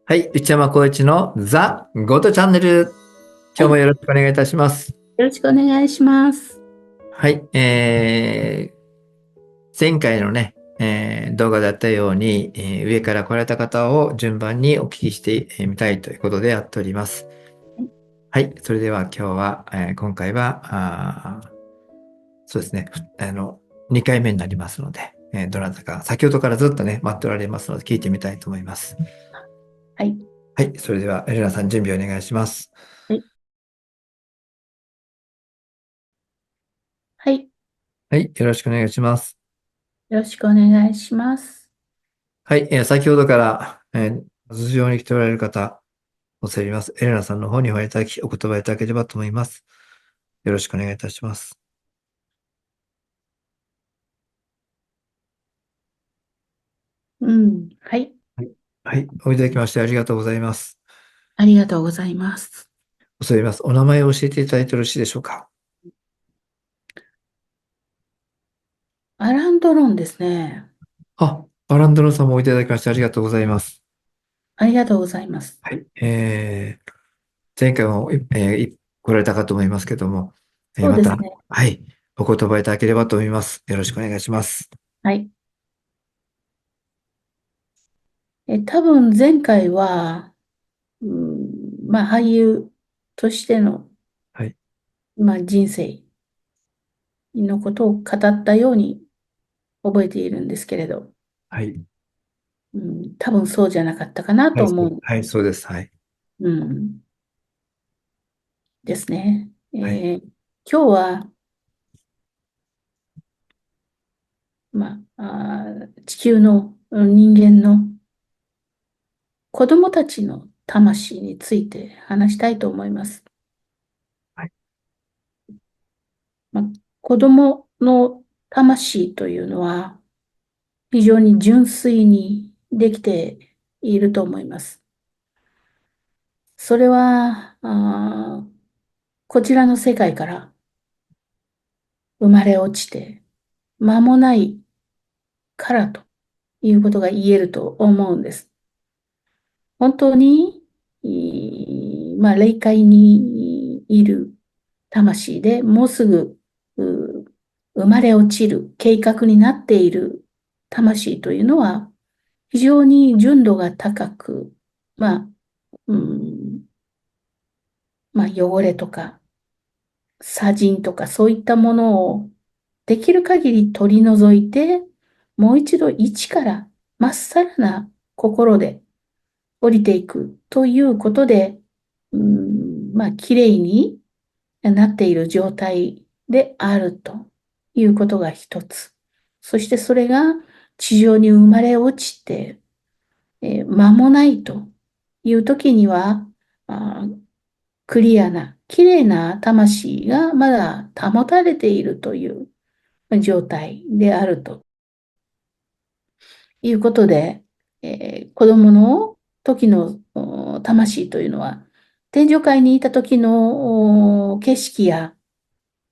はい、内山光一のザ・ゴートチャンネル。今日もよろしくお願いいたします。よろしくお願いします。はい、前回のね、動画であったように、上から来られた方を順番にお聞きしてみたいということでやっております。はい、それでは今日は、今回は、そうですね、2回目になりますので、どなたか、先ほどからずっとね、待っておられますので、聞いてみたいと思います。はい。はい、それでは、エレナさん、準備お願いします。はい。はい。はい、よろしくお願いします。よろしくお願いします。はい、先ほどから、頭上に来ておられる方、お世話になります。エレナさんの方にお会いいただき、お言葉いただければと思います。よろしくお願いいたします。うん。はい。はい、はい、おいただきましてありがとうございます。ありがとうございます。お世話になります。お名前を教えていただいてよろしいでしょうか。アランドロンですね。あ、バランドロさんもおいただきましてありがとうございます。ありがとうございます。はい、前回も、来られたかと思いますけども、また、そうですね。はい、お言葉いただければと思います。よろしくお願いします。はい。多分前回は、俳優としての、はい、人生のことを語ったように覚えているんですけれど、はい、多分そうじゃなかったかなはい、と思う。はい、そうです。はい、うん。ですね。はい、今日は、地球の人間の子供たちの魂について話したいと思います。はい、まあ、子供の魂というのは非常に純粋にできていると思います。それは、こちらの世界から生まれ落ちて間もないからということが言えると思うんです。本当に、霊界にいる魂でもうすぐ生まれ落ちる計画になっている魂というのは非常に純度が高く、まあ、うん、汚れとか砂塵とかそういったものをできる限り取り除いて、もう一度一からまっさらな心で降りていくということで、きれいになっている状態であるということが一つ。そしてそれが地上に生まれ落ちて、間もないという時には、あクリアな、きれいな魂がまだ保たれているという状態であるということで、子供の時の魂というのは、天上界にいた時の景色や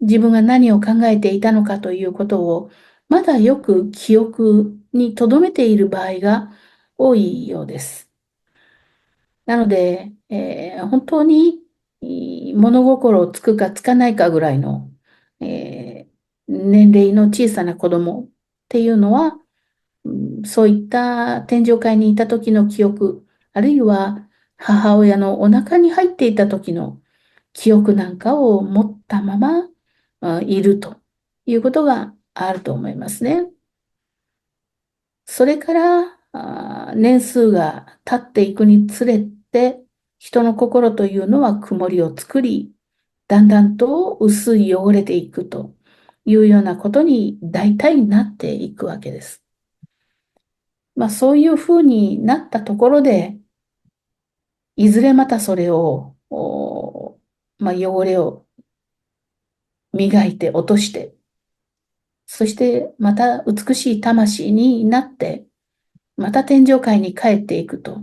自分が何を考えていたのかということを、まだよく記憶に留めている場合が多いようです。なので、本当に物心をつくかつかないかぐらいの、年齢の小さな子供っていうのは、そういった天上界にいた時の記憶、あるいは母親のお腹に入っていた時の記憶なんかを持ったままいるということがあると思いますね。それから年数が経っていくにつれて、人の心というのは曇りを作り、だんだんと薄い汚れていくというようなことに大体なっていくわけです。そういうふうになったところで、いずれまたそれを汚れを磨いて落として、そしてまた美しい魂になって、また天上界に帰っていくと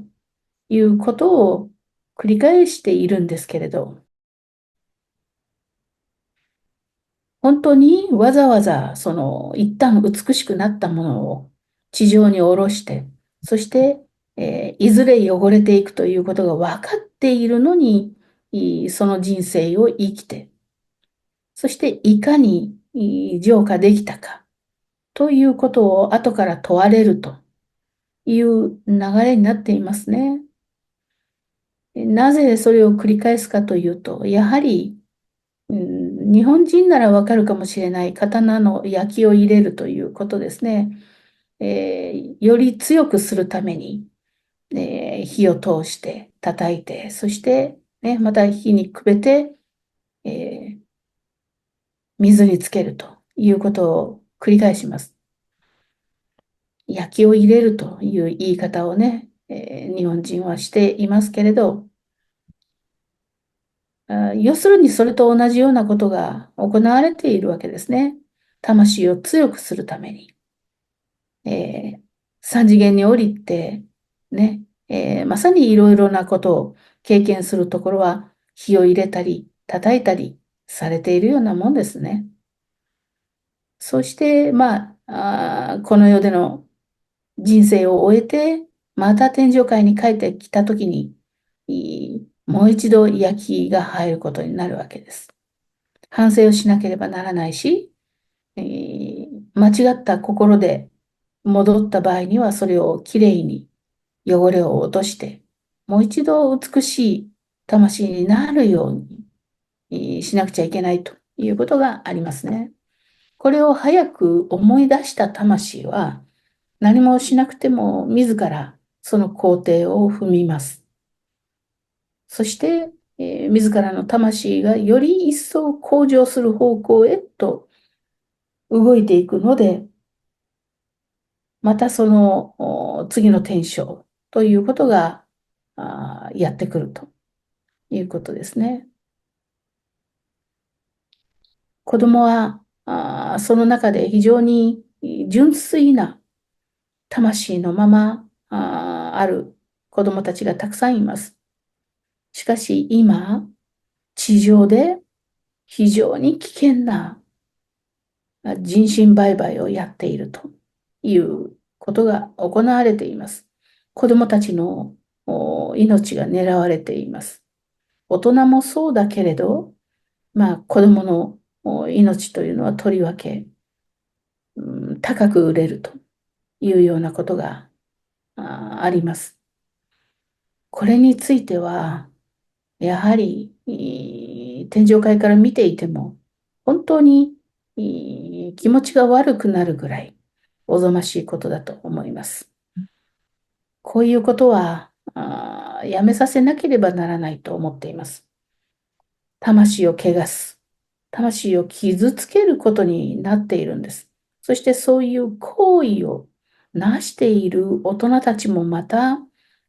いうことを繰り返しているんですけれど、本当にわざわざその一旦美しくなったものを地上に下ろして、そして、いずれ汚れていくということが分かっているのに、その人生を生きて、そしていかに浄化できたかということを後から問われるという流れになっていますね。なぜそれを繰り返すかというと、やはり、日本人ならわかるかもしれない刀の焼きを入れるということですね。より強くするために、火を通して叩いて、そして、ね、また火にくべて、水につけるということを繰り返します。焼きを入れるという言い方をね、日本人はしていますけれど、要するにそれと同じようなことが行われているわけですね。魂を強くするために。三次元に降りて、ね、まさにいろいろなことを経験するところは火を入れたり叩いたりされているようなもんですね。そして、この世での人生を終えて、また天上界に帰ってきたときに、もう一度焼きが入ることになるわけです。反省をしなければならないし、間違った心で戻った場合にはそれをきれいに汚れを落として、もう一度美しい魂になるようにしなくちゃいけないということがありますね。これを早く思い出した魂は何もしなくても自らその工程を踏みます。そして、自らの魂がより一層向上する方向へと動いていくので、またその次の転生ということがやってくるということですね。子供はその中で非常に純粋な魂のままある子供たちがたくさんいます。しかし今、地上で非常に危険な人身売買をやっているということが行われています。子供たちの命が狙われています。大人もそうだけれど、子供の命というのはとりわけ、高く売れるというようなことがあります。これについては、やはり天上界から見ていても、本当に気持ちが悪くなるぐらいおぞましいことだと思います。こういうことはやめさせなければならないと思っています。魂を汚す、魂を傷つけることになっているんです。そしてそういう行為をなしている大人たちもまた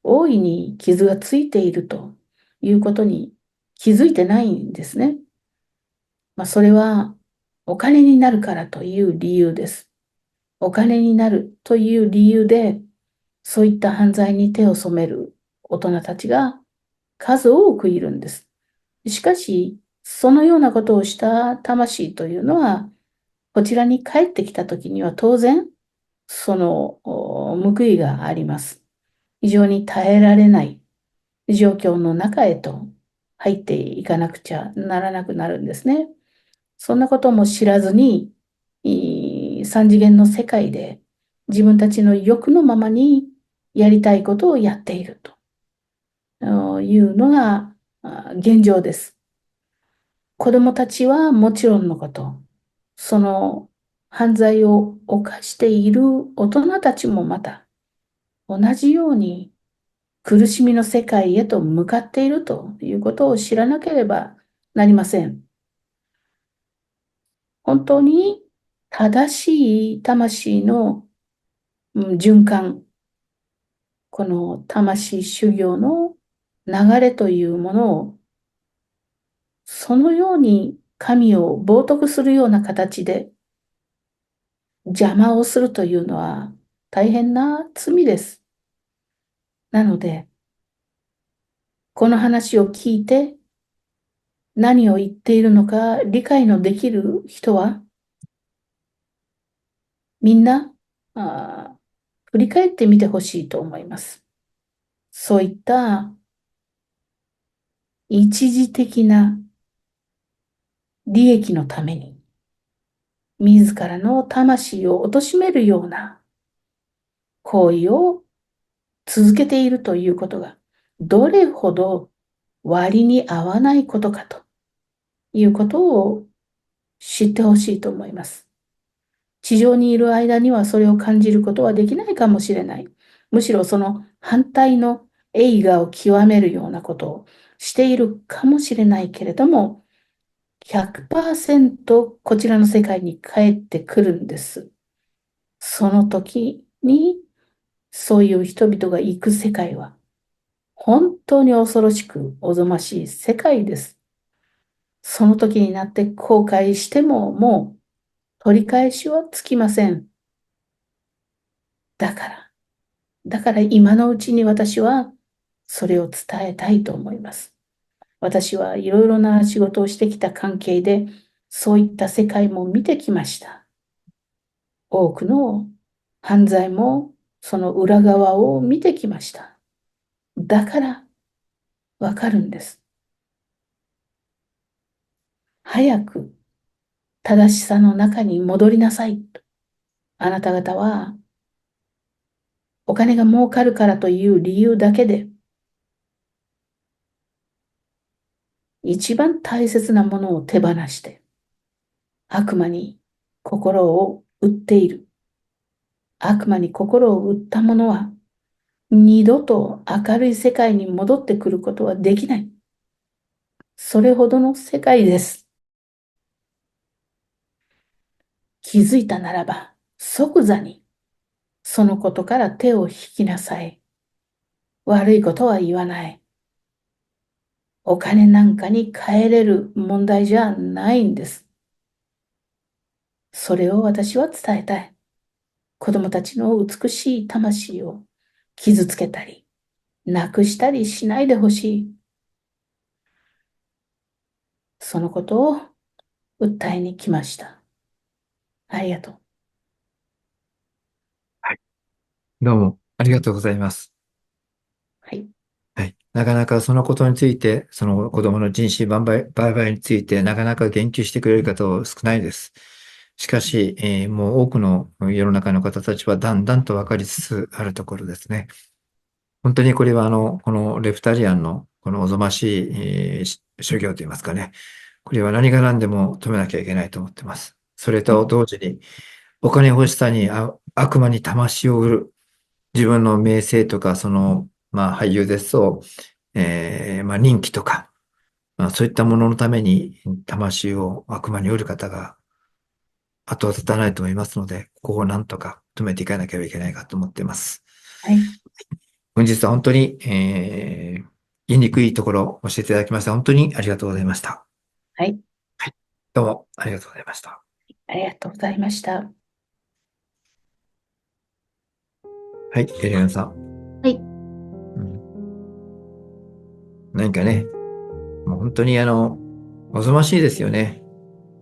大いに傷がついているということに気づいてないんですね。それはお金になるからという理由です。お金になるという理由でそういった犯罪に手を染める大人たちが数多くいるんです。しかし、そのようなことをした魂というのは、こちらに帰ってきたときには当然、その報いがあります。非常に耐えられない状況の中へと入っていかなくちゃならなくなるんですね。そんなことも知らずに、三次元の世界で自分たちの欲のままにやりたいことをやっているというのが現状です。子供たちはもちろんのこと、その犯罪を犯している大人たちもまた同じように苦しみの世界へと向かっているということを知らなければなりません。本当に正しい魂の循環、この魂修行の流れというものをそのように神を冒涜するような形で邪魔をするというのは大変な罪です。なので、この話を聞いて何を言っているのか理解のできる人は、みんな、振り返ってみてほしいと思います。そういった一時的な利益のために、自らの魂を貶めるような行為を続けているということが、どれほど割に合わないことかということを知ってほしいと思います。地上にいる間にはそれを感じることはできないかもしれない。むしろその反対の栄華を極めるようなことをしているかもしれないけれども、100% こちらの世界に帰ってくるんです。その時に、そういう人々が行く世界は、本当に恐ろしくおぞましい世界です。その時になって後悔してももう取り返しはつきません。だから、だから今のうちに私はそれを伝えたいと思います。私はいろいろな仕事をしてきた関係で、そういった世界も見てきました。多くの犯罪もその裏側を見てきました。だからわかるんです。早く正しさの中に戻りなさい。あなた方はお金が儲かるからという理由だけで一番大切なものを手放して悪魔に心を売っている。悪魔に心を売った者は二度と明るい世界に戻ってくることはできない。それほどの世界です。気づいたならば即座にそのことから手を引きなさい。悪いことは言わない。お金なんかに変えれる問題じゃないんです。それを私は伝えたい。子供たちの美しい魂を傷つけたり、なくしたりしないでほしい。そのことを訴えに来ました。ありがとう。はい。どうもありがとうございます。はい。はい。なかなかそのことについて、その子供の人身売買について、なかなか言及してくれる方は少ないです。しかし、もう多くの世の中の方たちはだんだんと分かりつつあるところですね。本当にこれはこのレプタリアンのこのおぞましい、宗教といいますかね。これは何が何でも止めなきゃいけないと思ってます。それと同時に、お金欲しさに悪魔に魂を売る。自分の名声とか、まあ俳優ですと、まあ人気とか、まあそういったもののために魂を悪魔に売る方が後を絶たないと思いますので、ここをなんとか止めていかなければいけないかと思っています。はい。本日は本当に、言いにくいところを教えていただきまして、本当にありがとうございました。はい。はい。どうもありがとうございました。ありがとうございました。はい、エレナさん。はい。うん、何かね、もう本当におぞましいですよね。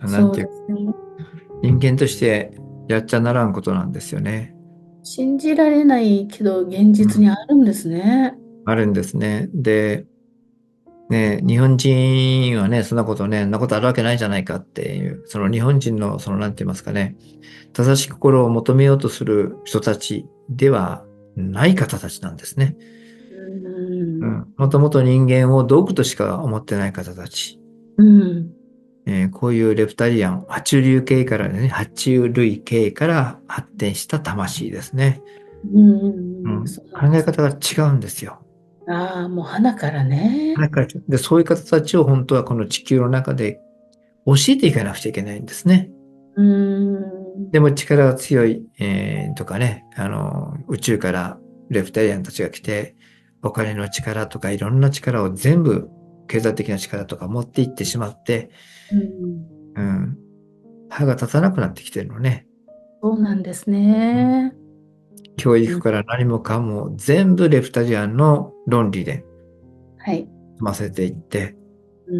なんそうていう、ですね。人間としてやっちゃならんことなんですよね。信じられないけど現うん。実にあるんですね。あるんですね。で、ね、日本人はね、そんなことあるわけないじゃないかっていう、その日本人の、なんて言いますかね、正しい心を求めようとする人たちではない方たちなんですね。うん。もともと人間を道具としか思ってない方たち。うん。こういうレプタリアン、爬虫類系から発展した魂ですね。うん。そうなんです。考え方が違うんですよ。ああ、もう花からね。なんかで、そういう方たちを本当はこの地球の中で教えていかなくちゃいけないんですね。うん。でも力が強い、とかね、宇宙からレプタリアンたちが来て、お金の力とかいろんな力を全部経済的な力とか持っていってしまって、うん歯が立たなくなってきてるのね。そうなんですね。教育うんから何もかも全部レフタリアンの論理ではい。済ませていって、う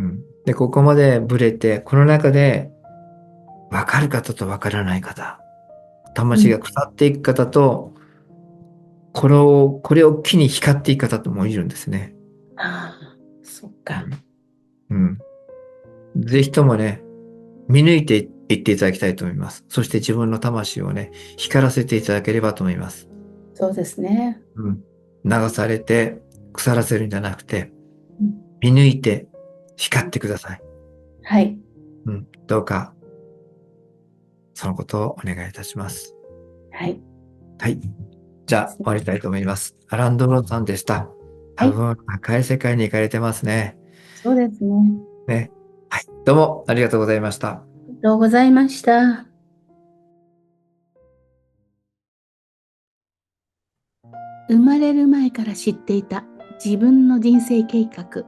んで、ここまでブレて、この中で分かる方と分からない方、魂が腐っていく方と、これを機に光っていく方ともいるんですね。ああ、そっか。うん。ぜひともね、見抜いていっていただきたいと思います。そして自分の魂をね、光らせていただければと思います。そうですね。うん。流されて腐らせるんじゃなくて、うん見抜いて光ってください。はい。どうか、そのことをお願いいたします。はい。はい。じゃあ、終わりたいと思います。アランドロンさんでした。はい。多分、赤い世界に行かれてますね。そうですね。ね。はい。どうもありがとうございました。ありがとうございました。生まれる前から知っていた自分の人生計画。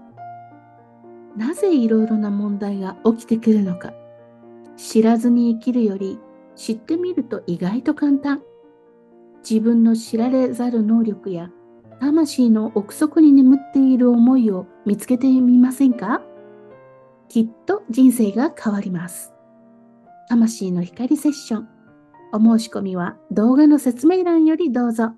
なぜいろいろな問題が起きてくるのか。知らずに生きるより知ってみると意外と簡単。自分の知られざる能力や魂の奥底に眠っている思いを見つけてみませんか？きっと人生が変わります。魂の光セッション。お申し込みは動画の説明欄よりどうぞ。